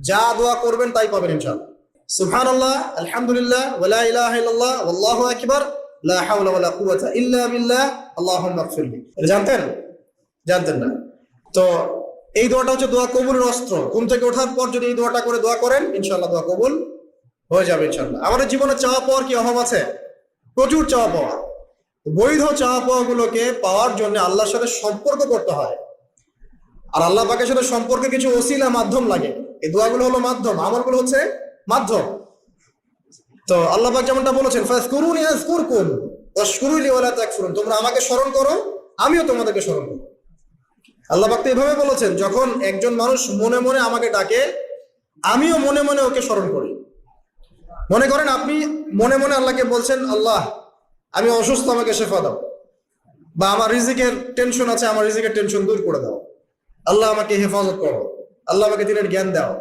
যা দোয়া করবেন তাই পাবেন ইনশাআল্লাহ। সুবহানাল্লাহ, আলহামদুলিল্লাহ, ওয়ালা ইলাহা ইল্লাল্লাহ, ওয়াল্লাহু আকবার, লা হাওলা ওয়ালা কুওয়াতা ইল্লা বিল্লাহ, আল্লাহুম্মা ইগফিরলি। এটা জানতেন? জানতেন না? তো এই দোয়াটা হচ্ছে দোয়া কবুলের অস্ত্র। ঘুম থেকে ওঠার পর যদি এই দোয়াটা করে দোয়া করেন, ইনশাআল্লাহ দোয়া কবুল হয়ে যাবে ইনশাআল্লাহ। আমাদের জীবনে চাওয়া পাওয়ার কি অভাব আছে? প্রচুর চাওয়া পাওয়া। বৈধ চাওয়া পাওয়া গুলোকে পাওয়ার জন্য আল্লাহর সাথে সম্পর্ক করতে হয়, আর আল্লাহ পাকের সাথে সম্পর্কে কিছু ওসিলা মাধ্যম লাগে। এই দোয়াগুলো হলো মাধ্যম, আমলগুলো হচ্ছে মাধ্যম। তো আল্লাহ পাক যেমনটা বলেছেন, ফাজকুরুনি আযকুরকুম ওয়াশকুরুলি ওয়ালা তাকফুরুন, তোমরা আমাকে স্মরণ করো, আমিও তোমাদেরকে স্মরণ করব। আল্লাহ পাক তো এভাবে বলেছেন, যখন একজন মানুষ মনে মনে আমাকে ডাকে, আমিও মনে মনে ওকে স্মরণ করি। মনে করেন আপনি মনে মনে আল্লাহকে বলছেন, আল্লাহ আমি অসুস্থ, আমাকে শেফা দাও, বা আমার রিজিকের টেনশন আছে, আমার রিজিকের টেনশন দূর করে দাও, আল্লাহ আমাকে হেফাজত করো, আল্লাহ আমাকে দিনের জ্ঞান দাও।